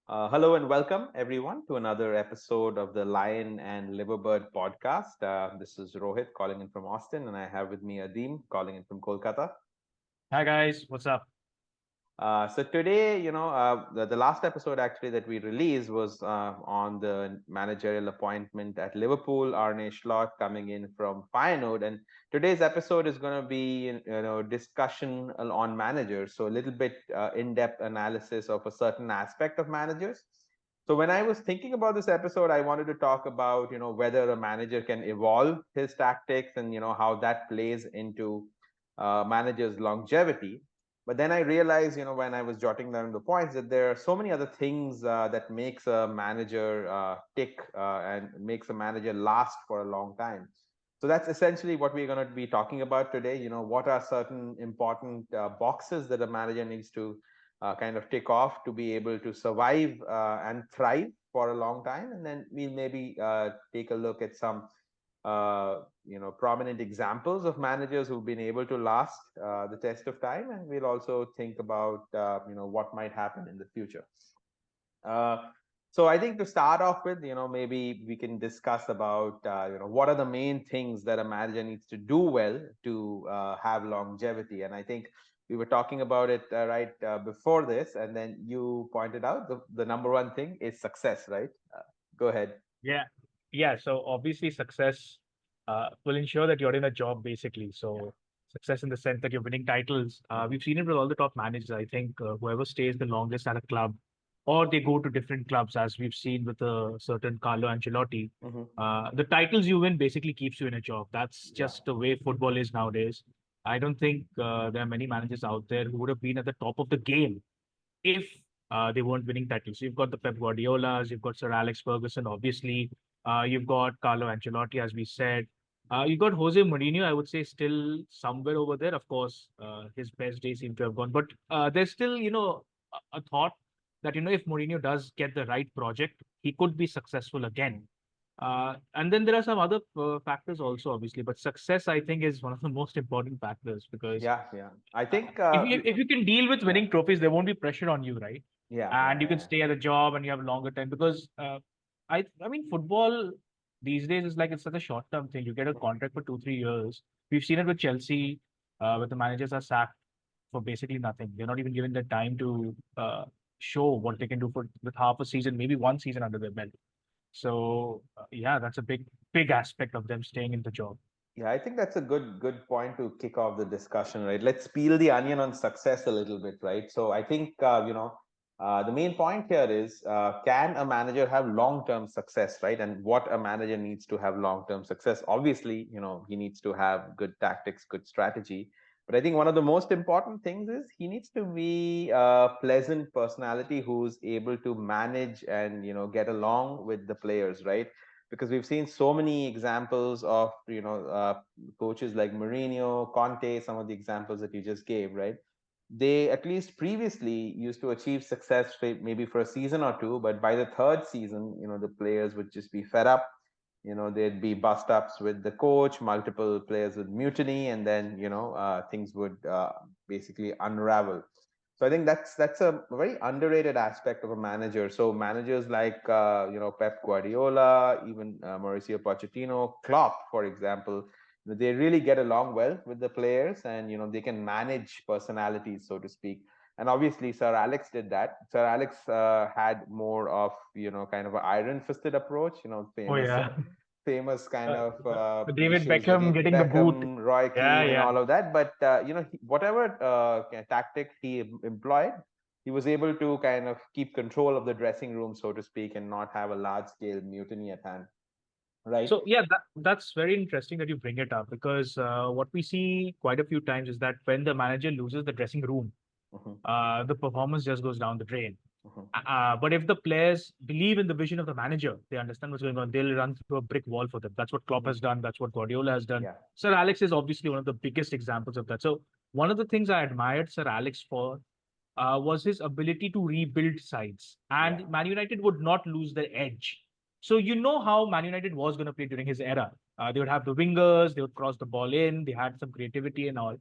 Hello and welcome everyone to another episode of the Lion and Liverbird podcast. This is Rohit calling in from Austin, and I have with me Adeem calling in from Kolkata. Hi guys, what's up? So today, the last episode actually that we released was on the managerial appointment at Liverpool, Arne Slot coming in from Feyenoord, and today's episode is going to be, discussion on managers. So a little bit in-depth analysis of a certain aspect of managers. So when I was thinking about this episode, I wanted to talk about, whether a manager can evolve his tactics and, how that plays into manager's longevity. But then I realized, when I was jotting down the points, that there are so many other things that makes a manager tick and makes a manager last for a long time. So that's essentially what we're going to be talking about today. What are certain important boxes that a manager needs to kind of tick off to be able to survive and thrive for a long time, and then we'll maybe take a look at some prominent examples of managers who've been able to last the test of time, and we'll also think about what might happen in the future. uh, so I think to start off with, maybe we can discuss about what are the main things that a manager needs to do well to have longevity. And I think we were talking about it right before this, and then you pointed out the number one thing is success, right? Go ahead. Yeah, yeah. So obviously, success will ensure that you're in a job, basically. Yeah. So success in the sense that you're winning titles. We've seen it with all the top managers. I think whoever stays the longest at a club, or they go to different clubs, as we've seen with a certain Carlo Ancelotti. Hmm. The titles you win basically keeps you in a job. That's Yeah. just the way football is nowadays. I don't think there are many managers out there who would have been at the top of the game if they weren't winning titles. So you've got the Pep Guardiolas, you've got Sir Alex Ferguson, obviously. You've got Carlo Ancelotti, as we said. You've got Jose Mourinho, I would say, still somewhere over there. Of course, his best days seem to have gone. But there's still, a thought that, if Mourinho does get the right project, he could be successful again. And then there are some other factors also, obviously. But success, I think, is one of the most important factors because Yeah, yeah. I think if you can deal with yeah, winning trophies, there won't be pressure on you, right? yeah, And you yeah, can stay at a job and you have a longer time because I mean football these days is like it's such a short term thing. You get a contract for 2 3 years. We've seen it with Chelsea, where the managers are sacked for basically nothing. They're not even given the time to show what they can do for with half a season, maybe one season under their belt. So yeah, that's a big aspect of them staying in the job. yeah. I think that's a good point to kick off the discussion, right? Let's peel the onion on success a little bit, right? So I think the main point here is can a manager have long term success, right? And what a manager needs to have long term success. Obviously, he needs to have good tactics, good strategy. But I think one of the most important things is he needs to be a pleasant personality who's able to manage and get along with the players, right? Because we've seen so many examples of coaches like Mourinho, Conte, some of the examples that you just gave, right? They at least previously used to achieve success maybe for a season or two, but by the third season, the players would just be fed up. There'd be bust ups with the coach, multiple players would mutiny, and then things would basically unravel. So I think that's a very underrated aspect of a manager. So managers like Pep Guardiola, even Mauricio Pochettino, Klopp, for example, they really get along well with the players, and they can manage personalities, so to speak. And obviously, Sir Alex did that. Sir Alex had more of kind of an iron-fisted approach. Oh yeah, Famous kind uh, of David issues with Beckham getting the boot. Beckham, Roy Yeah, Keane, and yeah. all of that. But whatever tactic he employed, he was able to kind of keep control of the dressing room, so to speak, and not have a large-scale mutiny at hand. Right? So yeah, that's very interesting that you bring it up because what we see quite a few times is that when the manager loses the dressing room, Hmm. the performance just goes down the drain. Hmm. But if the players believe in the vision of the manager, they understand what's going on, they'll run through a brick wall for them. That's what Klopp Hmm. has done. That's what Guardiola has done. Yeah. Sir Alex is obviously one of the biggest examples of that. So one of the things I admired Sir Alex for was his ability to rebuild sides. Yeah. And Man United would not lose their edge. So you know how Man United was going to play during his era. They would have the wingers, they would cross the ball in, they had some creativity and all.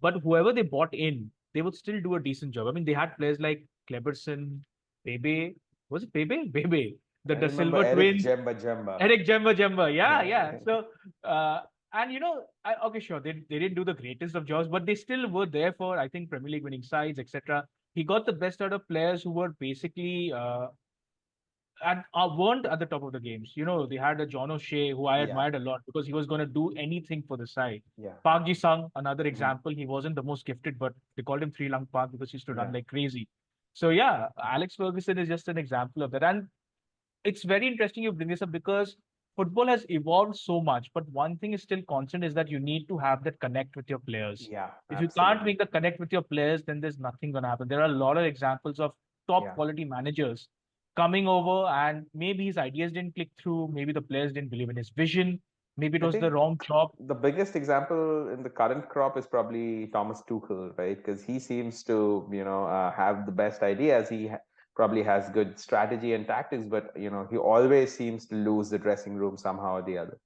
But whoever they bought in, they would still do a decent job. I mean, they had players like Kleberson, Bebe. was it Bebe? Bebe. I The remember Silver Eric Twins. Jemba Jemba. Eric Jemba Jemba. Yeah, Yeah. yeah. So, and okay, sure, they didn't do the greatest of jobs, but they still were there for, I think, Premier League winning sides, etc. He got the best out of players who were basically and weren't at the top of the games. They had a John O'Shea who I Yeah. admired a lot because he was going to do anything for the side. Yeah. Park Ji-sung, another Mhm. example. He wasn't the most gifted, but they called him Three Lung Park because he used to run Yeah. like crazy. So yeah, Alex Ferguson is just an example of that. And it's very interesting you bring this up because football has evolved so much, but one thing is still constant is that you need to have that connect with your players. Yeah. If you can't Absolutely. make the connect with your players, then there's nothing going to happen. There are a lot of examples of top Yeah. quality managers coming over and maybe his ideas didn't click through, maybe the players didn't believe in his vision, maybe it I was the think wrong job. the biggest example in the current crop is probably Thomas Tuchel, right? Because he seems to, have the best ideas. Probably has good strategy and tactics, but he always seems to lose the dressing room somehow or the other.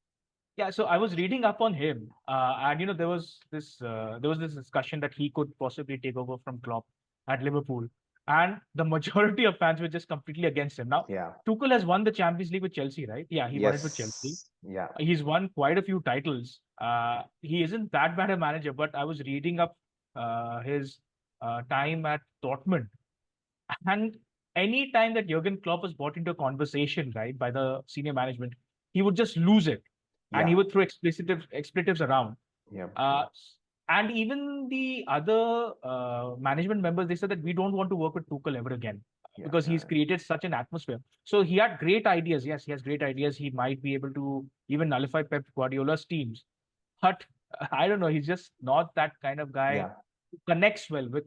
Yeah, so I was reading up on him, and there was this discussion that he could possibly take over from Klopp at Liverpool, and the majority of fans were just completely against him. Now, Yeah. Tuchel has won the Champions League with Chelsea, right? Yeah, he won it with Chelsea. Yes. Yeah. He's won quite a few titles. He isn't that bad a manager, but I was reading up his time at Dortmund, and any time that Jurgen Klopp was brought into a conversation, right, by the senior management, he would just lose it, and he Yeah. would throw expletives around. Yeah. Uh, and even the other management members, they said that we don't want to work with Tuchel ever again Yeah. because Yeah. he's created such an atmosphere. So he had great ideas. Yes, he has great ideas. He might be able to even nullify Pep Guardiola's teams, but I don't know. He's just not that kind of guy Yeah. who connects well with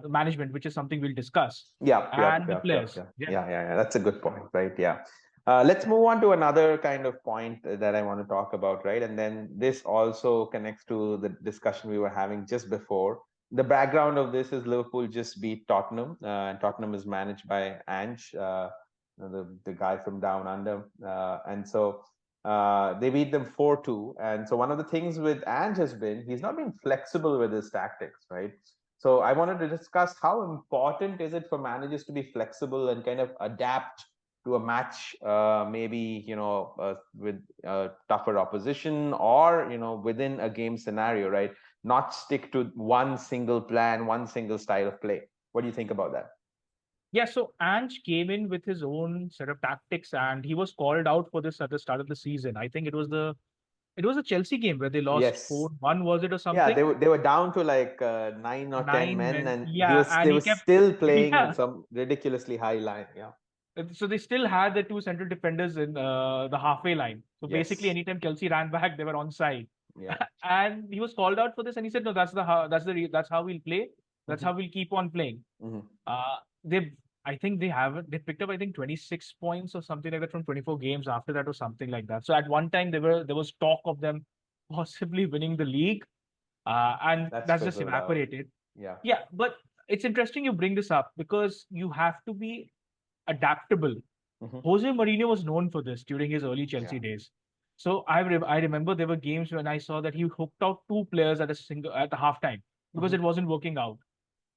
management, which is something we'll discuss, Yeah, yeah, and the yeah, yeah, players. yeah, Yeah. yeah, yeah, yeah. That's a good point, right? Yeah. Let's move on to another kind of point that I want to talk about, right? And then this also connects to the discussion we were having just before. The background of this is Liverpool just beat Tottenham, and Tottenham is managed by Ange, the guy from down under, and so they beat them 4-2. And so one of the things with Ange has been he's not been flexible with his tactics, right? So I wanted to discuss how important is it for managers to be flexible and kind of adapt to a match, maybe with tougher opposition or within a game scenario, right? Not stick to one single plan, one single style of play. What do you think about that? Yeah, so Ange came in with his own set of tactics, and he was called out for this at the start of the season. I think it was a Chelsea game where they lost Yes. 4-1, was it, or Yeah, something? they were down to like 9 or 10 men, 9 men. and Yeah, they and he were kept still playing with yeah. some ridiculously high line. Yeah. So they still had the two central defenders in the halfway line. So basically, Yes. anytime Chelsea ran back, they were onside. Yeah. And he was called out for this, and he said, "No, that's how we'll play. That's Hmm. how we'll keep on playing." Hmm. Uh, they, I think they picked up, I think, 26 points or something like that from 24 games after that or something like that. So at one time, there was talk of them possibly winning the league, and That's that's just fizzled out. evaporated. Yeah. Yeah, but it's interesting you bring this up because you have to be adaptable. Hmm. Jose Mourinho was known for this during his early Yeah. Chelsea days. So I remember there were games when I saw that he hooked out two players at the halftime because Hmm. it wasn't working out.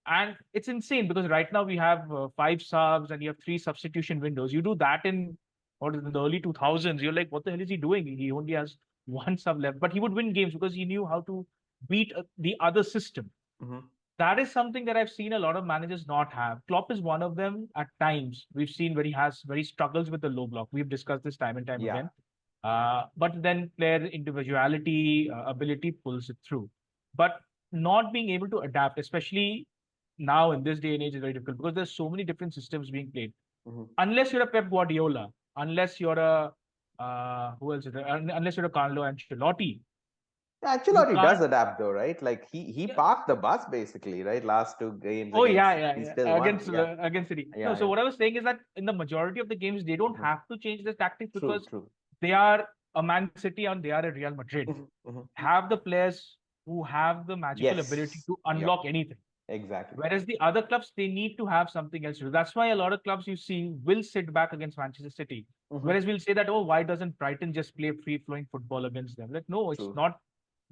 And it's insane because right now we have five subs and you have three substitution windows. You do that in the early 2000s. You're like, what the hell is he doing? He only has one sub left, but he would win games because he knew how to beat the other system. Hmm. That is something that I've seen a lot of managers not have. Klopp is one of them at times. We've seen where he struggles with the low block. We've discussed this time and time Yeah. again. But then player individuality, ability pulls it through. But not being able to adapt, especially now in this day and age, is very difficult because there's so many different systems being played. Hmm. Unless you're a Pep Guardiola, unless you're a who else is there? Unless you're a Carlo Ancelotti, you Ancelotti does can't. adapt though, right? Like he Yeah. parked the bus basically, right? Last two games Oh yeah, against, yeah, he still yeah. won. Yeah, Against City. No, yeah, so yeah. what I was saying is that in the majority of the games, they don't Hmm. have to change their tactics True, because true. they are a Man City and they are a Real Madrid. Hmm. Hmm. Have the players who have the magical ability Yes. to Yep. unlock anything. Exactly. Whereas the other clubs, they need to have something else to do. That's why a lot of clubs you see will sit back against Manchester City. Hmm. Whereas we'll say that, oh, why doesn't Brighton just play free flowing football against them? Like, no, it's True. not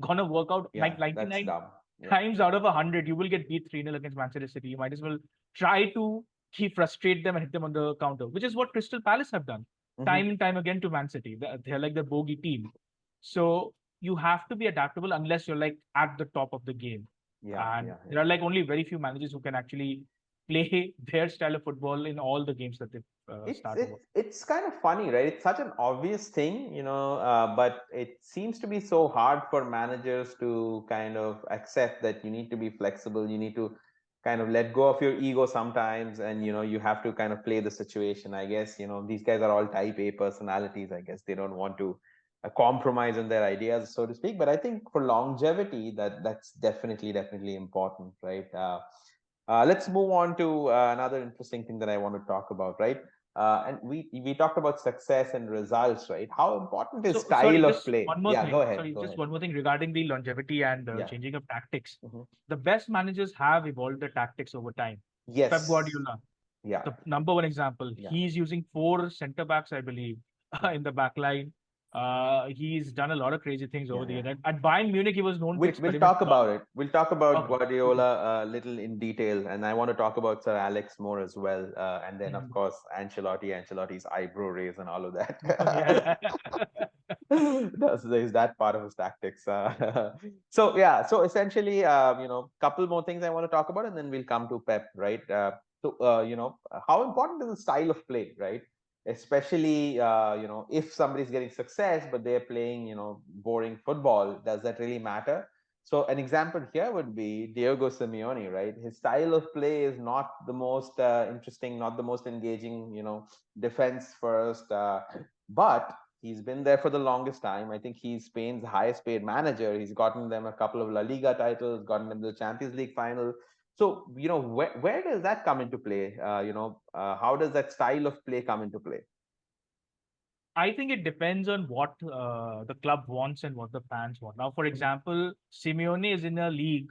gonna work out. Yeah, Like that's 99 dumb. Yeah. times out of 100, you will get beat 3-0 against Manchester City. You might as well try to he frustrate them and hit them on the counter, which is what Crystal Palace have done Hmm. time and time again to Man City. They're like the bogey team. So you have to be adaptable unless you're like at the top of the game. Yeah, And yeah, there yeah. are like only very few managers who can actually play their style of football in all the games that they It's start over. it's kind of funny, right? It's such an obvious thing, but it seems to be so hard for managers to kind of accept that you need to be flexible. You need to kind of let go of your ego sometimes, and you have to kind of play the situation. I guess these guys are all Type A personalities. I guess they don't want to compromise on their ideas, so to speak. But I think for longevity, that's definitely important, right? Let's move on to another interesting thing that I want to talk about, right? And we talked about success and results, right? How important is So sorry, style of just play? one more Yeah, thing. go ahead, Sorry, go just ahead. one more thing regarding the longevity and Yeah. changing of tactics. Mhm. The best managers have evolved the tactics over time. Pep Yes. Guardiola, Yeah. the number one example. Yeah. He's using four center backs, I believe, Yeah. in the back line. He's done a lot of crazy things over Yeah. the Yeah. years. At Bayern Munich, he was known to We'll experiment talk a lot. about it. We'll talk about Okay, okay. Guardiola a little in detail, and I want to talk about Sir Alex more as well, and then of Mhm. course Ancelotti's eyebrow raise and all of that. Yeah. There's that part of his tactics. So yeah, so essentially, couple more things I want to talk about, and then we'll come to Pep, right? How important is the style of play, right? Especially, if somebody's getting success, but they're playing, boring football, does that really matter? So an example here would be Diego Simeone, right? His style of play is not the most interesting, not the most engaging, defense first, but he's been there for the longest time. I think he's Spain's highest paid manager. He's gotten them a couple of La Liga titles, gotten them the Champions League final. So, where does that come into play? How does that style of play come into play? I think it depends on what the club wants and what the fans want. Now, for example, Simeone is in a league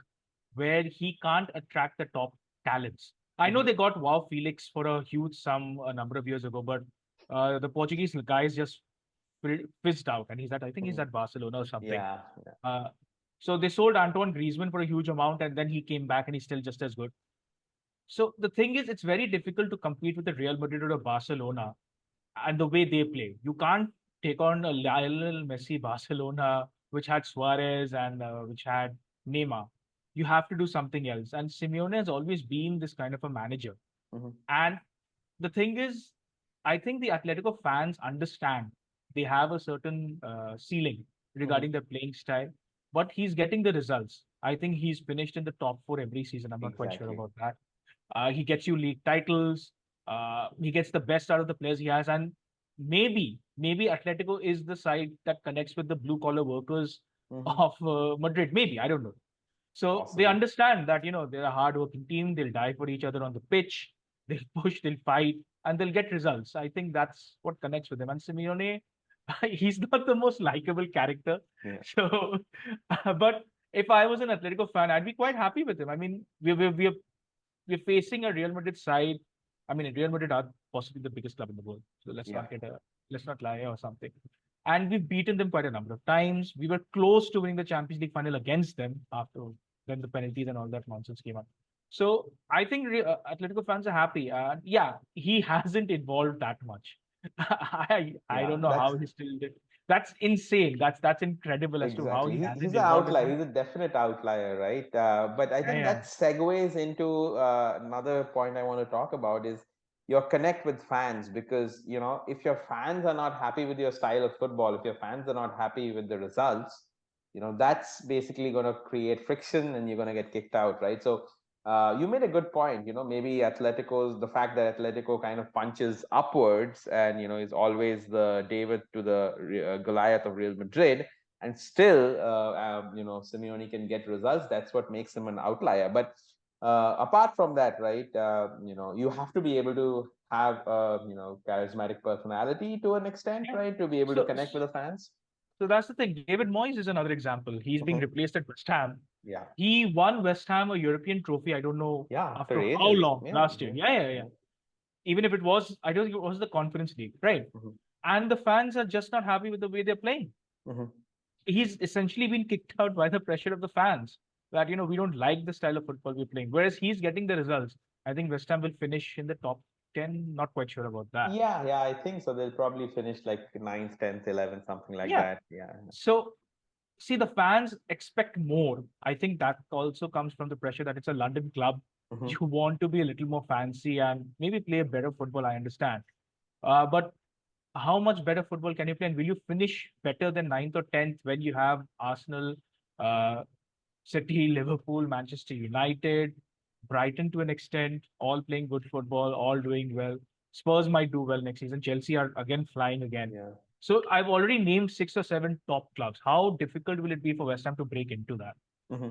where he can't attract the top talents. I know Mhm. they got Wow Felix for a huge sum a number of years ago, but the Portuguese guy is just fizzed out, and I think he's Mhm. at Barcelona or something. Yeah, yeah. Uh, so they sold Antoine Griezmann for a huge amount, and then he came back, and he's still just as good. So the thing is, it's very difficult to compete with the Real Madrid or the Barcelona and the way they play. You can't take on a Lionel Messi Barcelona, which had Suarez and which had Neymar. You have to do something else. And Simeone has always been this kind of a manager. Mhm. And the thing is, I think the Atletico fans understand they have a certain ceiling Mhm. regarding their playing style, but he's getting the results. I think he's finished in the top four every season. I'm not quite sure Exactly. about that. He gets you league titles. He gets the best out of the players he has, and maybe Atletico is the side that connects with the blue collar workers Mhm. of Madrid. Maybe I don't know. So they Possible. understand that they're a hard-working team. They'll die for each other on the pitch. They'll push. They'll fight, and they'll get results. I think that's what connects with him. And Simeone, he's not the most likable character. Yeah. So, but if I was an Atletico fan, I'd be quite happy with him. I mean, we're facing a Real Madrid side. I mean, Real Madrid are possibly the biggest club in the world. So Yeah. let's not lie or something. And we've beaten them quite a number of times. We were close to winning the Champions League final against them after then the penalties and all that nonsense came up. So I think Atletico fans are happy. Yeah, he hasn't evolved that much. I Yeah. don't know That's how he still did. That's insane. That's incredible as to how exactly. he He's hasn't an evolved as outlier. much. He's a definite outlier, right? But I Yeah, think yeah. that segues into another point I want to talk about is your connect with fans, because if your fans are not happy with your style of football, if your fans are not happy with the results, that's basically going to create friction, and you're going to get kicked out, right? So you made a good point. Maybe the fact that Atletico kind of punches upwards, and is always the David to the Goliath of Real Madrid, and still, Simeone can get results. That's what makes him an outlier. But apart from that, right, you have to be able to have a charismatic personality to an extent, Yeah. right, to be able to So, connect with the fans. So that's the thing. David Moyes is another example. He's being Mhm. replaced at West Ham. Yeah, He won West Ham a European trophy. I don't know yeah, after after how ages. long Yeah, last year. yeah, Yeah, yeah, yeah. yeah. Even if it was, I don't think it was the Conference League, right? Mhm. And the fans are just not happy with the way they're playing. Mhm. He's essentially been kicked out by the pressure of the fans that we don't like the style of football we're playing. Whereas he's getting the results. I think West Ham will finish in the top 10. Not quite sure about that. Yeah, I think so. They'll probably finish like ninth, 10th, 11th, something like Yeah. that. Yeah. So see, the fans expect more. I think that also comes from the pressure that it's a London club. Hmm. You want to be a little more fancy and maybe play a better football. I understand. But how much better football can you play? And will you finish better than ninth or 10th when you have Arsenal, uh, City, Liverpool, Manchester United, Brighton to an extent, all playing good football, all doing well. Spurs might do well next season. Chelsea are again flying again. Yeah. So I've already named 6 or 7 top clubs. How difficult will it be for West Ham to break into that?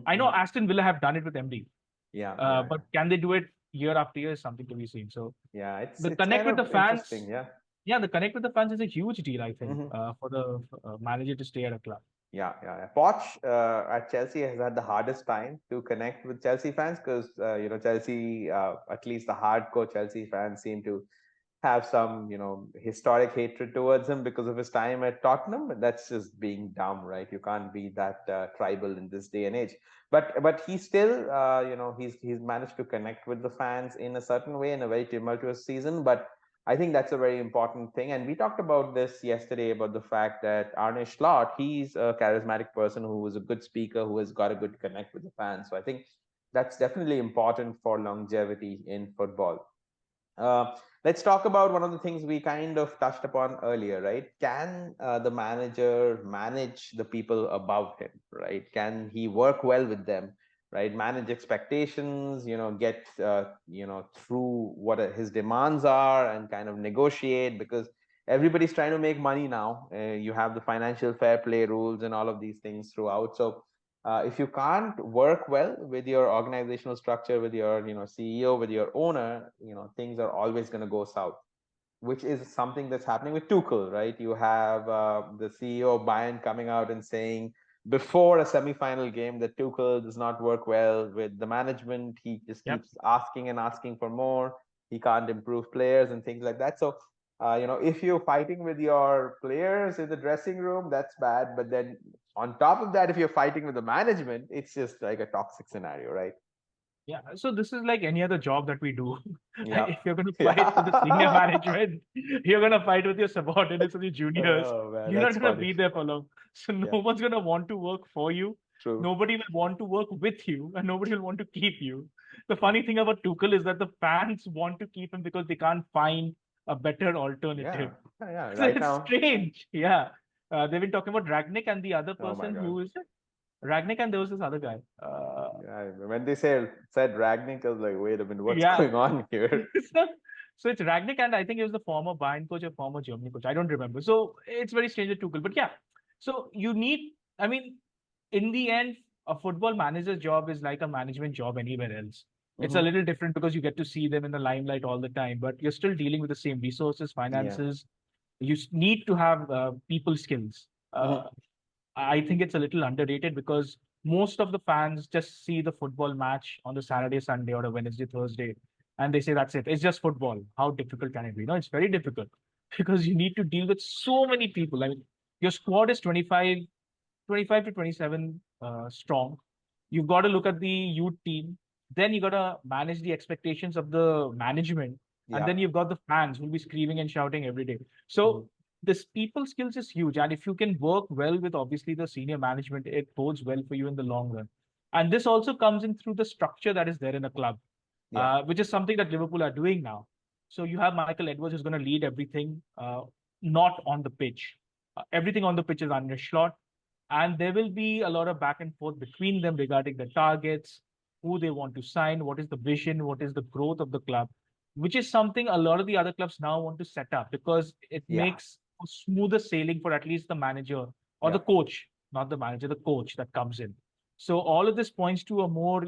I know Hmm. Aston Villa have done it with MD, Yeah. but can they do it year after year is something to be seen. So Yeah. the It's connect kind with the of interesting. fans, Yeah. yeah, the connect with the fans is a huge deal, I think, Hmm. for the manager to stay at a club. Yeah. Poch at Chelsea has had the hardest time to connect with Chelsea fans because Chelsea, at least the hardcore Chelsea fans, seem to have some historic hatred towards him because of his time at Tottenham. But that's just being dumb, right? You can't be that tribal in this day and age. But he still, he's managed to connect with the fans in a certain way in a very tumultuous season. But I think that's a very important thing. And we talked about this yesterday about the fact that Arne Slot, he's a charismatic person who is a good speaker, who has got a good connect with the fans. So I think that's definitely important for longevity in football. Uh, let's talk about one of the things we kind of touched upon earlier, right? Can the manager manage the people above him, right? Can he work well with them, right? Manage expectations, get, through what his demands are and kind of negotiate because everybody's trying to make money now. You have the financial fair play rules and all of these things throughout. So if you can't work well with your organizational structure, with your CEO, with your owner, things are always going to go south, which is something that's happening with Tuchel, right? You have the CEO of Bayern coming out and saying before a semi-final game that Tuchel does not work well with the management. He just Yep. keeps asking and asking for more. He can't improve players and things like that. So, if you're fighting with your players in the dressing room, that's bad. But then on top of that, if you're fighting with the management, it's just like a toxic scenario, right? Yeah, so this is like any other job that we do. Yeah. If you're going to fight with the senior Yeah. management, you're going to fight with your subordinates and your juniors. Oh man, You're not that's going to funny. be there for long. So no Yeah, one's going to want to work for you. true. Nobody will want to work with you, and nobody will want to keep you. The Yeah. funny thing about Tuchel is that the fans want to keep him because they can't find a better Yeah. alternative. Yeah. So Right it's now. strange. Yeah. They've been talking about Ragnick and the other Oh my person God. who is it? Ragnick, and there was this other guy. Yeah. When they said Ragnick, I was like, wait a minute, what's Yeah. going on here? so, so it's Ragnick, and I think he was the former Bayern coach or former Germany coach. I don't remember. So it's very strange with Tuchel. But yeah, so you need, I mean, in the end, a football manager's job is like a management job anywhere else. It's a Hmm. little different because you get to see them in the limelight all the time, but you're still dealing with the same resources, Yeah. finances. You need to have people skills. Hmm. I think it's a little underrated because most of the fans just see the football match on the Saturday, Sunday, or a Wednesday, Thursday, and they say that's it. It's just football. How difficult can it be? No, it's very difficult because you need to deal with so many people. I mean, your squad is 25 to 27 strong. You've got to look at the youth team. Then you got to manage the expectations of the management. And Yeah. then you've got the fans who'll be screaming and shouting every day. Hmm. So this people skills is huge. And if you can work well with obviously the senior management, it bodes well for you in the long run. And this also comes in through the structure that is there in a club, Yeah. which is something that Liverpool are doing now. So you have Michael Edwards who's going to lead everything, not on the pitch. Everything on the pitch is under Slot, and there will be a lot of back and forth between them regarding the targets, who they want to sign, what is the vision, what is the growth of the club, which is something a lot of the other clubs now want to set up because it Yeah. makes smoother sailing for at least the manager or the Yeah. coach, not the manager, the coach that comes in. So all of this points to a more,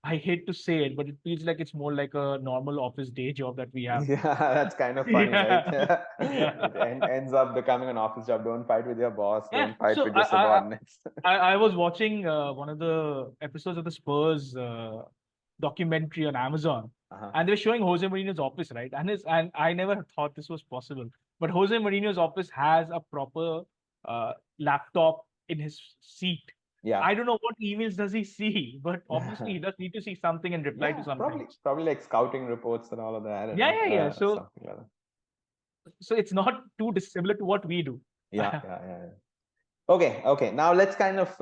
I hate to say it, but it feels like it's more like a normal office day job that we have. Yeah, that's kind of funny, right? Yeah, yeah, It ends up becoming an office job. Don't fight with your boss. yeah. Don't fight So with your subordinates. I was watching one of the episodes of the Spurs documentary on Amazon, Uh-huh. and they were showing Jose Mourinho's office, right? And I never thought this was possible, but Jose Mourinho's office has a proper laptop in his seat. Yeah. I don't know what emails does he see, but obviously he does need to see something and reply to Yeah, some things. probably like scouting reports and all of that. I don't Yeah, know, yeah, yeah. So, something like that. so it's not too dissimilar to what we do. Yeah. Okay. Now let's kind of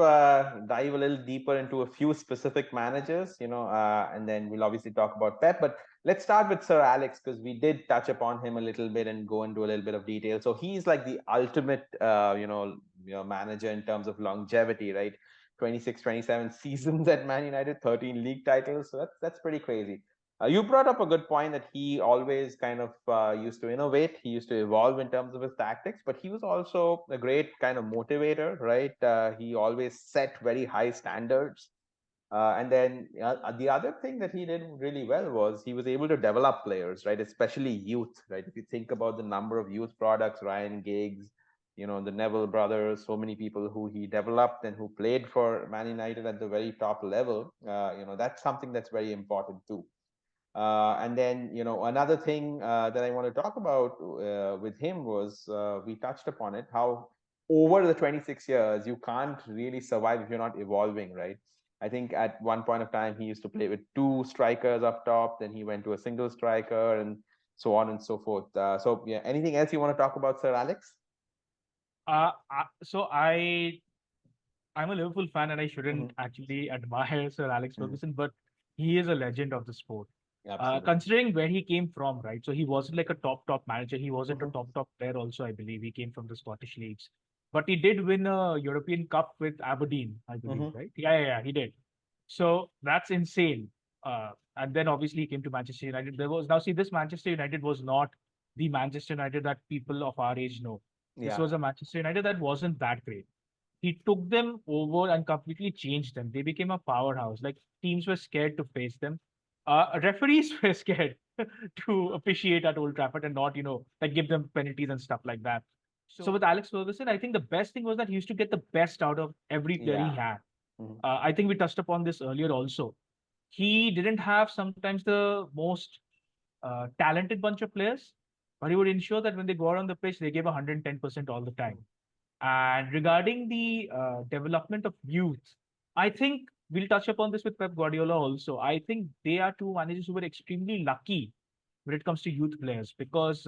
dive a little deeper into a few specific managers, and then we'll obviously talk about Pep. But let's start with Sir Alex because we did touch upon him a little bit and go into a little bit of detail. So he's like the ultimate, manager in terms of longevity, right? 26, 27 seasons at Man United, 13 league titles. So that's pretty crazy. You brought up a good point that he always kind of used to innovate. He used to evolve in terms of his tactics, but he was also a great kind of motivator, right? He always set very high standards. And then the other thing that he did really well was he was able to develop players, right? Especially youth, right? If you think about the number of youth products, Ryan Giggs, the Neville brothers, so many people who he developed and who played for Man United at the very top level, that's something that's very important too. And then, another thing that I want to talk about with him was we touched upon it, how over the 26 years, you can't really survive if you're not evolving, right? I think at one point of time, he used to play with two strikers up top, then he went to a single striker and so on and so forth. So, yeah, anything else you want to talk about, Sir Alex? So I'm a Liverpool fan and I shouldn't actually admire Sir Alex Ferguson, but he is a legend of the sport. Absolutely. Considering where he came from, right? So he wasn't like a top manager. He wasn't a Mhm. top player also, I believe. He came from the Scottish leagues. But he did win a European Cup with Aberdeen, I believe, Mhm. right? Yeah, he did. So that's insane. And then obviously he came to Manchester United. There was now see this Manchester United was not the Manchester United that people of our age know. This Yeah. was a Manchester United that wasn't that great. He took them over and completely changed them. They became a powerhouse. Like teams were scared to face them. Referees were scared to officiate at Old Trafford and not, like give them penalties and stuff like that. So with Alex Ferguson, I think the best thing was that he used to get the best out of every player he Yeah. had. Mhm. I think we touched upon this earlier also. He didn't have sometimes the most talented bunch of players, but he would ensure that when they go out on the pitch, they gave 110% all the time. And regarding the development of youth, I think we'll touch upon this with Pep Guardiola also. I think they are two managers who were extremely lucky when it comes to youth players because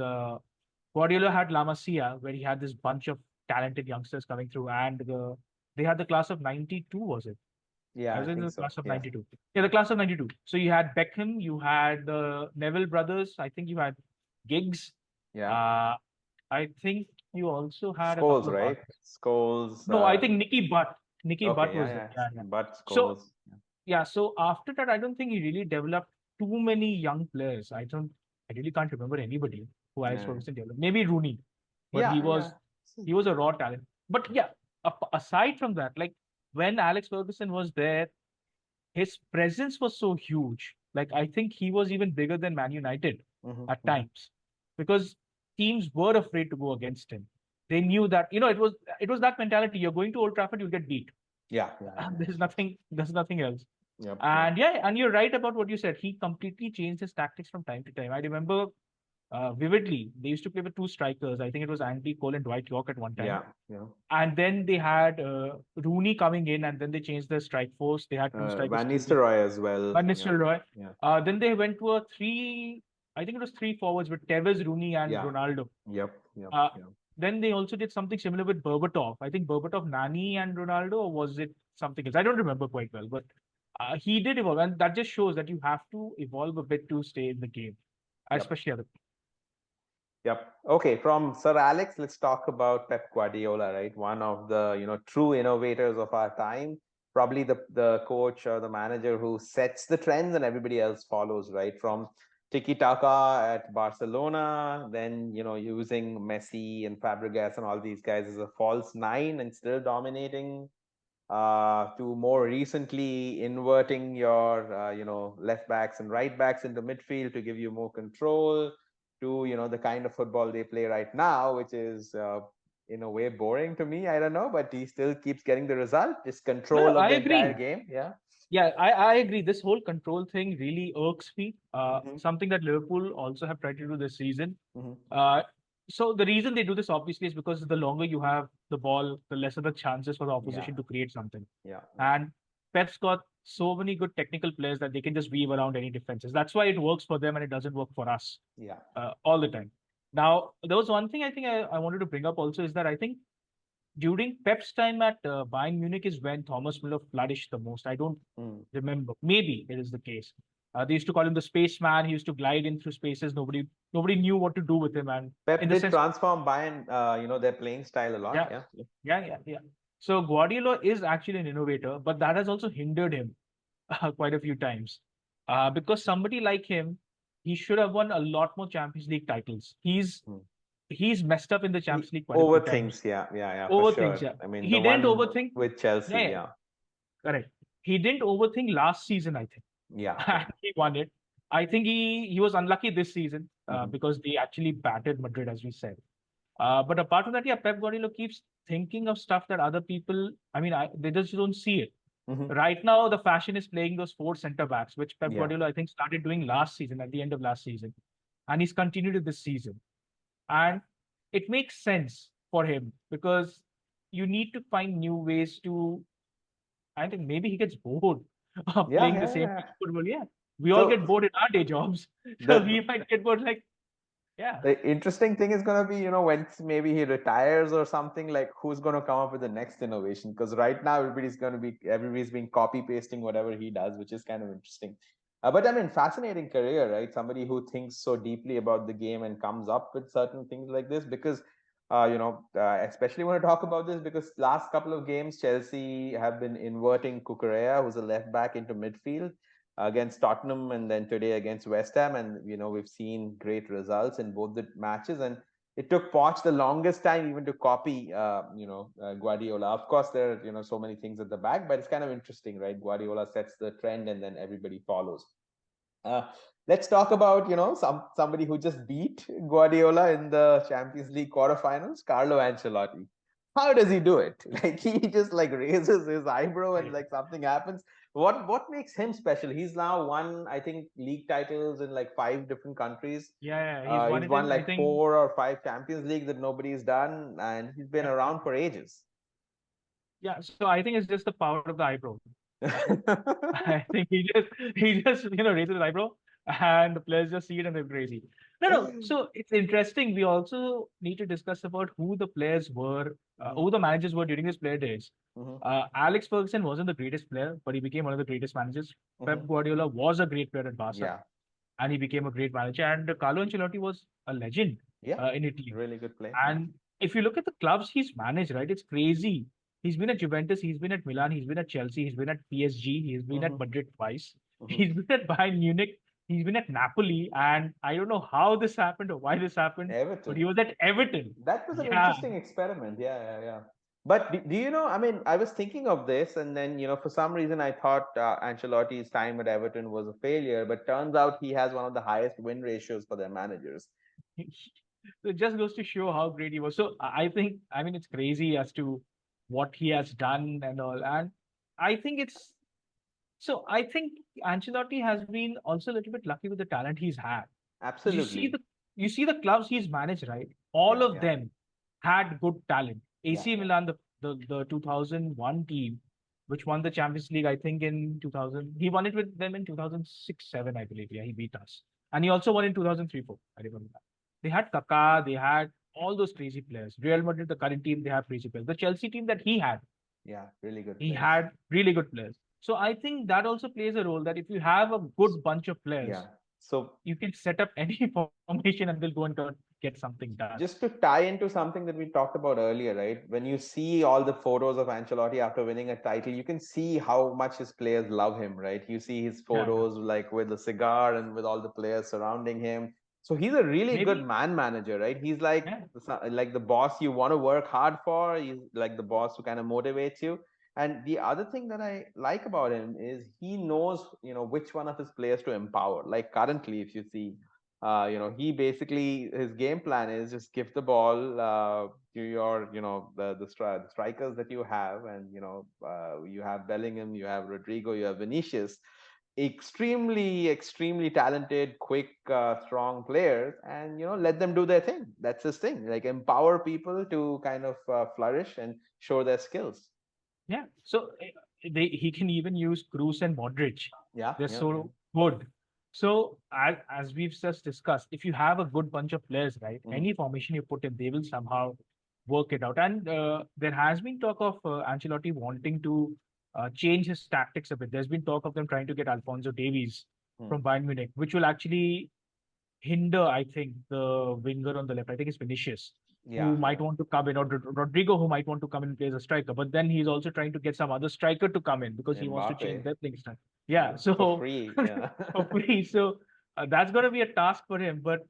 Guardiola had La Masia, where he had this bunch of talented youngsters coming through, and they had the class of '92, was it? I Yeah, was I in think the so. class of Yeah. '92. Yeah, the class of '92. So you had Beckham, you had the Neville brothers. I think you had Giggs. Yeah. Uh, I think you also had a Scholes, couple of right? others. Scholes. No, I think Nicky Butt. Nicky Okay, Butt yeah, was there. yeah. Yeah, yeah. But So Scholes. yeah, so after that, I don't think he really developed too many young players. I really can't remember anybody who Alex Yeah, Ferguson developed. Maybe Rooney, but yeah, yeah. he was a raw talent. But yeah, aside from that, like when Alex Ferguson was there, his presence was so huge. Like I think he was even bigger than Man United Mhm, at mhm. times because teams were afraid to go against him. They knew that it was that mentality. You're going to Old Trafford, you'll get beat. Yeah. There's nothing else. Yep. And yeah, and you're right about what you said. He completely changed his tactics from time to time. I remember vividly they used to play with two strikers. I think it was Andy Cole and Dwight York at one time. Yeah. And then they had Rooney coming in, and then they changed their strike force. They had two strikers Van playing Nistelrooy as well. Van Yeah, Nistelrooy. yeah, Then they went to a three. I think it was three forwards with Tevez, Rooney, and yeah. Ronaldo. Yep. Uh, then they also did something similar with Berbatov. I think Berbatov, Nani, and Ronaldo, or was it something else? I don't remember quite well, but he did evolve, and that just shows that you have to evolve a bit to stay in the game, Yep. especially other. Yep. Okay, from Sir Alex, let's talk about Pep Guardiola, right? One of the, true innovators of our time. Probably the coach or the manager who sets the trends and everybody else follows, right? From tiki taka at Barcelona, then, using Messi and Fabregas and all these guys as a false nine and still dominating, to more recently inverting your left backs and right backs into midfield to give you more control, to the kind of football they play right now, which is in a way boring to me. I don't know, but he still keeps getting the result, just No, control of I the entire agree. game. Yeah. Yeah, I agree. This whole control thing really irks me. Hmm. Something that Liverpool also have tried to do this season. Hmm. Uh, So the reason they do this obviously is because the longer you have the ball, the lesser the chances for the Yeah, opposition to create something. yeah, yeah, And Pep's got so many good technical players that they can just weave around any defenses. That's why it works for them and it doesn't work for us yeah. all the time. Now, there was one thing I think I wanted to bring up also is that I think during Pep's time at Bayern Munich is when Thomas Müller flourished the most. I don't Mm. remember. Maybe it is the case. They used to call him the spaceman. He used to glide in through spaces. Nobody knew what to do with him. And Pep in the did sense, transform Bayern, their playing style a lot. yeah, Yeah, yeah. So Guardiola is actually an innovator, but that has also hindered him quite a few times. Because somebody like him, he should have won a lot more Champions League titles. mm. He's messed up in the He Champions League quite a few times. overthinks. Yeah, yeah, yeah, for Overthinks, sure. yeah. I mean, He the didn't one overthink. with Chelsea. Yeah, yeah, Yeah, correct. He didn't overthink last season, I think. yeah, And yeah. he won it. I think he was unlucky this season Hmm. because they actually battered Madrid, as we said. But apart from that, yeah, Pep Guardiola keeps thinking of stuff that other people, they just don't see it. Hmm. Right now, the fashion is playing those four centre backs, which Pep Yeah, Guardiola, I think, started doing last season, at the end of last season. And he's continued it this season. And it makes sense for him because you need to find new ways to. I think maybe he gets bored of yeah, playing the yeah, same yeah. kind of football. Yeah. We all get So bored in our day jobs. So the he might get bored like, yeah. the interesting thing is going to be, when maybe he retires or something, like who's going to come up with the next innovation? Because right now everybody's being copy pasting whatever he does, which is kind of interesting. But I mean, fascinating career, right? Somebody who thinks so deeply about the game and comes up with certain things like this. Because, especially when I talk about this, because last couple of games, Chelsea have been inverting Cucurella, who's a left back, into midfield against Tottenham and then today against West Ham. And, we've seen great results in both the matches. And it took Poch the longest time even to copy, Guardiola. Of course, there are, so many things at the back, but it's kind of interesting, right? Guardiola sets the trend and then everybody follows. Uh, let's talk about, somebody who just beat Guardiola in the Champions League quarterfinals, Carlo Ancelotti. How does he do it? Like he just like raises his eyebrow and Right. like something happens. What makes him special? He's now won, I think, league titles in like 5 different countries. Yeah, he's won He's it won in, I like think, 4 or 5 Champions League that nobody's done, and he's been yeah. around for ages. Yeah. So I think it's just the power of the eyebrow. I think he just raises his eyebrow and the players just see it and they're crazy. No. So it's interesting. We also need to discuss about who the players were, Mhm, who the managers were during his player days. mhm, Alex Ferguson wasn't the greatest player, but he became one of the greatest managers. Pep mhm. Guardiola was a great player at Barca, Yeah, and he became a great manager. And Carlo Ancelotti was a legend yeah, in Italy. really good play. Yeah. And if you look at the clubs he's managed, right, it's crazy. He's been at Juventus, he's been at Milan, he's been at Chelsea, he's been at PSG, he's been at Mhm, Madrid twice, mhm. he's been at Bayern Munich, he's been at Napoli, and I don't know how this happened or why this happened, but he Everton. was at Everton. That was an Yeah, interesting experiment. Yeah, yeah, yeah. But do you know? I mean, I was thinking of this, and then for some reason, I thought Ancelotti's time at Everton was a failure. But turns out he has one of the highest win ratios for their managers. it just goes to show how great he was. So I think, I mean, it's crazy as to what he has done and all, and I think it's so. I think Ancelotti has been also a little bit lucky with the talent he's had. Because Absolutely. you see the clubs he's managed, right? All Yeah, of yeah, them had good talent. yeah, AC yeah. Milan, the 2001 team, which won the Champions League, I think in 2000. He won it with them in 2006, 7, I believe. Yeah, he beat us, and he also won in 2003, 4. I remember that. They had Kaká, they had all those crazy players. Real Madrid, the current team, they have crazy players. The Chelsea team that Yeah, really good he players. had really good players. So I think that also plays a role that if you have a good bunch of Yeah. players, So you can set up any formation and they'll go and get something done. just to tie into something that we talked about earlier, right? When you see all the photos of Ancelotti after winning a title, you can see how much his players love him, right? You see his Yeah, photos like with a cigar and with all the players surrounding him. So he's a really good maybe. man manager, right? He's like Yeah, like the boss you want to work hard for. He's like the boss who kind of motivates you. And the other thing that I like about him is he knows, which one of his players to empower. Like currently, if you see, he basically his game plan is just give the ball to your, the strikers that you have, and you have Bellingham, you have Rodrigo, you have Vinicius. extremely talented, quick, strong players, and let them do their thing. That's his thing. Like empower people to kind of flourish and show their skills. Yeah. So he can even use Cruz and Modric. Yeah, They're yeah, yeah. so good. So as we've just discussed, if you have a good bunch of players, right, Mhm. any formation you put in, they will somehow work it out. And there has been talk of Ancelotti wanting to change his tactics a bit. There's been talk of them trying to get Alphonso Davies Hmm. from Bayern Munich, which will actually hinder, I think, the winger on the left. I think it's Vinicius Yeah, who might yeah. want to come in, or Rodrigo who might want to come in and play as a striker. But then he's also trying to get some other striker to come in because he wants to change Mbappe, their playing style. Yeah, for so free. Yeah. for free. So that's going to be a task for him. But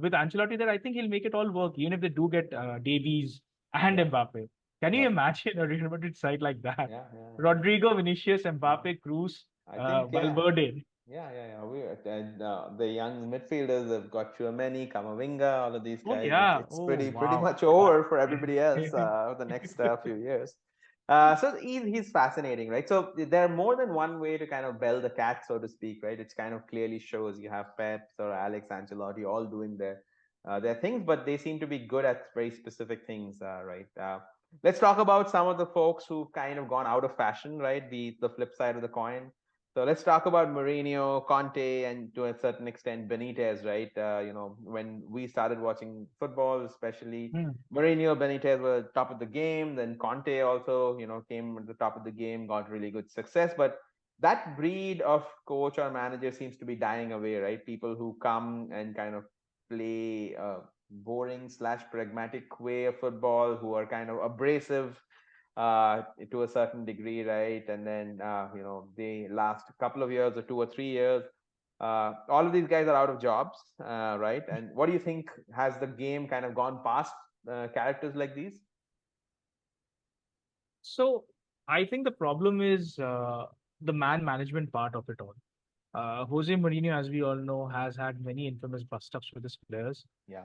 with Ancelotti there, I think he'll make it all work, even if they do get Davies and Yeah. Mbappe. Can you Yep. imagine a Real Madrid side like that? Yeah, yeah, yeah. Rodrigo, Vinicius, Yeah. Mbappe, Cruz, I think, yeah. Valverde. Yeah, yeah, yeah. And the young midfielders have got Chouameni, Kamavinga, all of these Oh guys. yeah. It's Oh pretty wow. much over for everybody else the next few years. So he's fascinating, right? So there are more than one way to kind of bell the cat, so to speak, right? It's kind of clearly shows you have Pep or Alex Ancelotti all doing their things, but they seem to be good at very specific things, right? Let's talk about some of the folks who've kind of gone out of fashion, right? The flip side of the coin. So let's talk about Mourinho, Conte, and to a certain extent Benitez, right? When we started watching football, especially Hmm. Mourinho, Benitez were top of the game. Then Conte also, came at the top of the game, got really good success. But that breed of coach or manager seems to be dying away, right? People who come and kind of play a boring slash pragmatic way of football, who are kind of abrasive to a certain degree, right? And then they last a couple of years or 2 or 3 years. All of these guys are out of jobs, right? And what do you think, has the game kind of gone past characters like these? So I think the problem is the man management part of it all. Jose Mourinho, as we all know, has had many infamous bust ups with his players, Yeah,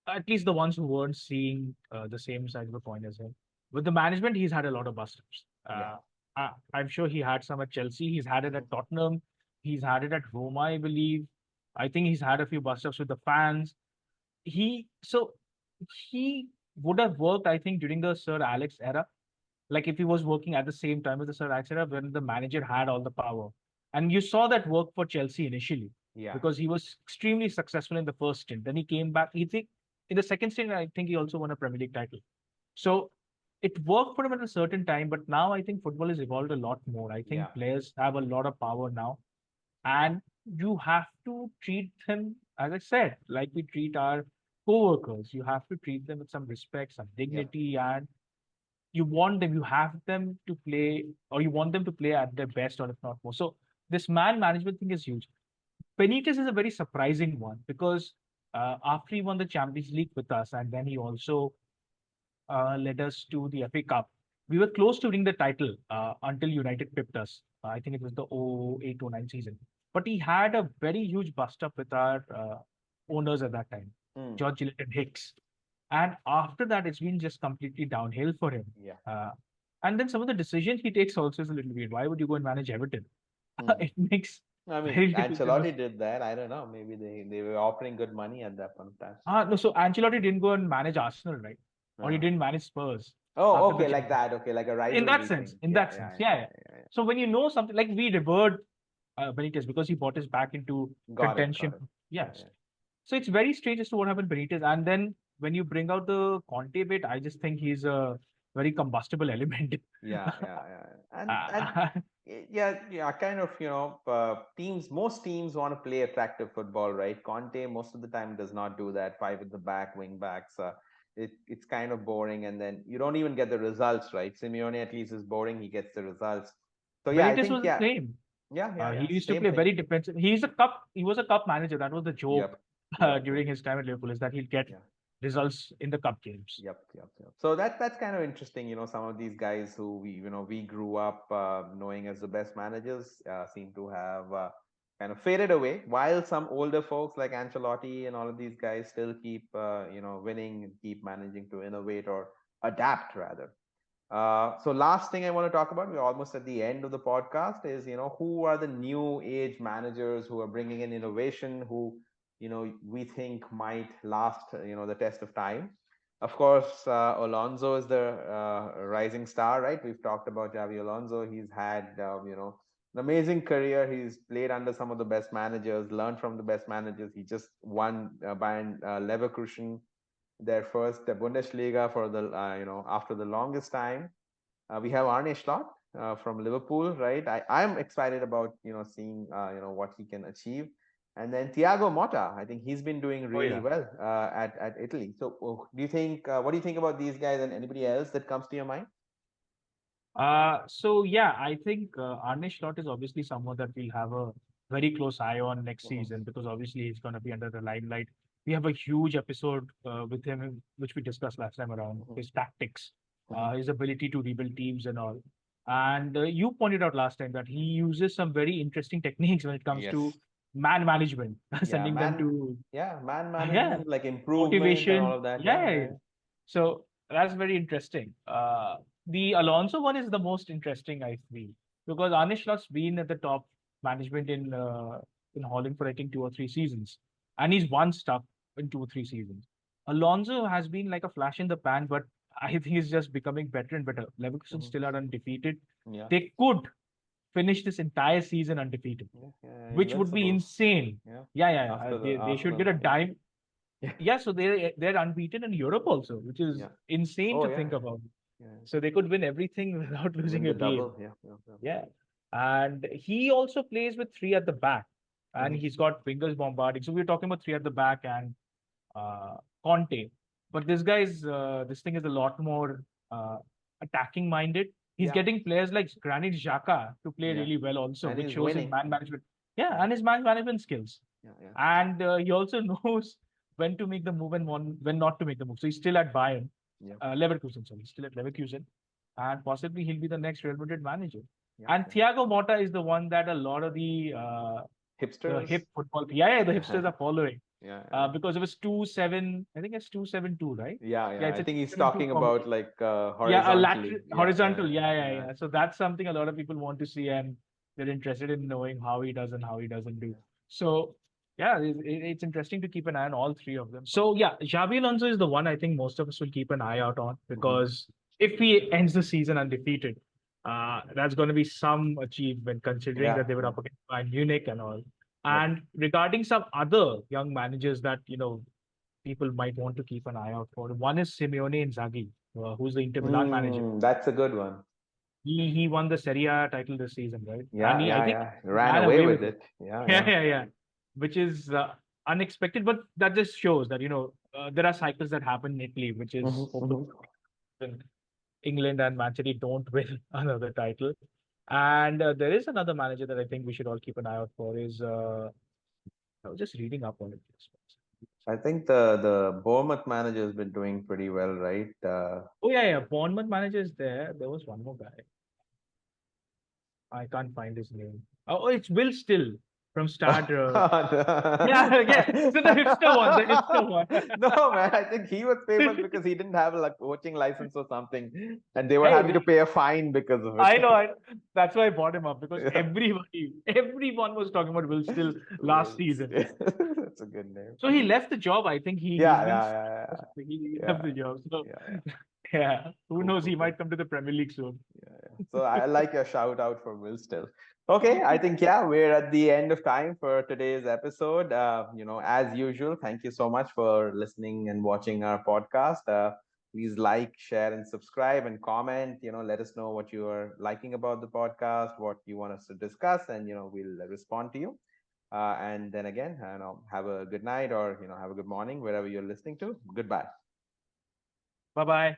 at least the ones who weren't seeing the same side of the coin as him. With the management, he's had a lot of bust ups. yeah. I'm sure he had some at Chelsea. He's had it Hmm. at Tottenham. He's had it at Roma, I believe. I think he's had a few bust ups with the fans. So he would have worked, I think, during the Sir Alex era, like if he was working at the same time as the Sir Alex era when the manager had all the power. And you saw that work for Chelsea initially Yeah, because he was extremely successful in the first stint. Then he came back. He think in the second stint, I think he also won a Premier League title. So it worked for him at a certain time, but now I think football has evolved a lot more. I yeah, think players have a lot of power now, and you have to treat them, as I said, like we treat our co-workers. You have to treat them with some respect, some yep, dignity, and you have them to play, or you want them to play at their best, or if not more. So this man management thing is huge. Benitez is a very surprising one because after he won the Champions League with us, and then he also led us to the FA Cup. We were close to winning the title until United pipped us. I think it was the 08-09 season. But he had a very huge bust up with our owners at that time, mm, George Gillett and Hicks. And after that, it's been just completely downhill for him. yeah. Uh, and then some of the decisions he takes also is a little weird. Why would you go and manage Everton? Mm. It makes I mean, very little sense. Ancelotti did that. I don't know. Maybe they were offering good money at that point of time. No, so Ancelotti didn't go and manage Arsenal, right? Or he Uh, didn't manage Spurs oh, after the okay, like Champions. that. Okay, like a In that rivalry sense, thing. in Yeah, that yeah, sense, yeah, yeah, yeah. yeah, yeah. So when you know something like we revered Benitez because he brought us back into Got it, got contention. it. Yeah, Yes. yeah. So it's very strange as to what happened Benitez. And then when you bring out the Conte bit, I just think he's a very combustible element. Yeah, yeah, yeah. And uh, yeah, yeah, kind of, most teams want to play attractive football, right? Conte most of the time does not do that. Five at the back, wing backs. It's kind of boring, and then you don't even get the results, right? Simeone at least is boring. He gets the results. So yeah, I Benitez think was the yeah, same. yeah, yeah, He yeah. used to Same play thing. very defensive. He was a cup manager. That was the joke Yep, yep, yep. during his time at Liverpool is that he'll get Yeah. results in the cup games. Yep, yep, yep. So that's kind of interesting. Some of these guys who we grew up knowing as the best managers seem to have kind of faded away, while some older folks like Ancelotti and all of these guys still keep winning and keep managing to innovate or adapt rather. So last thing I want to talk about, we're almost at the end of the podcast, is, who are the new age managers who are bringing in innovation, who, we think might last, the test of time. Of course, Alonso is the rising star, right? We've talked about Javi Alonso. He's had, an amazing career. He's played under some of the best managers, learned from the best managers. He just won Bayern Leverkusen their first Bundesliga for the after the longest time. We have Arne Slot from Liverpool, right? I'm excited about seeing what he can achieve, and then Thiago Motta. I think he's been doing Oh really yeah. well at Italy. So, do you think what do you think about these guys and anybody else that comes to your mind? So yeah, I think Arne Slot is obviously someone that we'll have a very close eye on next Mhm, season because obviously he's going to be under the limelight. We have a huge episode with him, which we discussed last time around mhm, his tactics, mhm. his ability to rebuild teams and all. And you pointed out last time that he uses some very interesting techniques when it comes to Yes. man management, Yeah, sending them man. to Yeah, man yeah, management, like improvement and all motivation. of that. Yeah, Yeah, yeah, yeah, yeah. So that's very interesting. The Alonso one is the most interesting, I feel, because Anish Lott's been at the top management in Holland for I think 2 or 3 seasons, and he's won stuff in 2 or 3 seasons. Alonso has been like a flash in the pan, but I think he's just becoming better and better. yeah. Leverkusen still are undefeated. Yeah, They could finish this entire season undefeated, yeah, yeah, which would be invincible. insane. Yeah, Yeah, yeah, yeah. after the They should get Arsenal. a Yeah, dime. yeah, Yeah, so they're unbeaten in Europe also, which is yeah. insane Oh to yeah, think about. yeah. So they could win everything without Win losing the a game. double. Yeah, yeah, yeah. Yeah. And he also plays with three at the back. And Mhm, he's got wingers bombarding. So we're talking about three at the back and uh, Conte. But this thing is a lot more attacking minded. He's yeah, getting players like Granit Xhaka to play yeah. really well also, And which he's shows his winning. man management. Yeah, Yeah, and his man management skills. yeah, yeah. And he also knows when to make the move and when not to make the move. So he's still at Bayern, Yeah, Leverkusen, sorry, he's still at Leverkusen, and possibly he'll be the next Real Madrid manager. yeah, And yeah. Thiago Motta is the one that a lot of the Hipsters. hip football, yeah, yeah, the hipsters Yeah, are following yeah, yeah. because it was 2-7. I think it's 2-7-2, right? Yeah, Yeah, yeah. it's I a think two he's seven two talking about formation. like Yeah, a lateral, horizontally. Yeah, horizontal. yeah, Yeah, yeah, yeah, yeah. So that's something a lot of people want to see, and they're interested in knowing how he does and how he doesn't do. So yeah, it's interesting to keep an eye on all three of them. So yeah, Xabi Alonso is the one I think most of us will keep an eye out on yeah. Hmm. because if he ends the season undefeated, that's going to be some achievement considering Yeah, that they were yeah. up against Bayern Munich and all. Yep. And regarding some other young managers that people might want to keep an eye out for, one is Simeone Inzaghi, who's the Inter Milan manager. That's a good one. He won the Serie A title this season, right? And Yeah, I yeah, think yeah. he Ran ran away away with with it. it. Yeah, Yeah, yeah. yeah, yeah. Which is unexpected, but that just shows that there are cycles that happen in Italy, which Hmm, is hopefully hmm. England and Man City don't win another title. And there is another manager that I think we should all keep an eye out for. Is I was just reading up on it. I think the Bournemouth manager has been doing pretty well, right? Oh yeah, yeah. Bournemouth manager is there. There was one more guy. I can't find his name. Oh, it's Will Still from Start. Yeah, yeah. So the hipster one, the hipster one. No, man. I think he was famous because he didn't have a like coaching license or something, and they were Hey, happy to pay a fine because of I know. it. That's why I brought him up because Yeah. everyone was talking about Will Still last Wills. season. That's a good name. So he left the job. I think he's Yeah, been yeah, yeah, he yeah, left the job. So yeah, yeah. yeah, who Cool, knows? cool, He cool. might come to the Premier League soon. Yeah, yeah. So I like your shout out for Will still. Okay, I think yeah, we're at the end of time for today's episode. As usual, thank you so much for listening and watching our podcast. Please like, share, and subscribe and comment. Let us know what you are liking about the podcast, what you want us to discuss, and we'll respond to you. And then again, have a good night or have a good morning wherever you're listening to. Goodbye. Bye bye.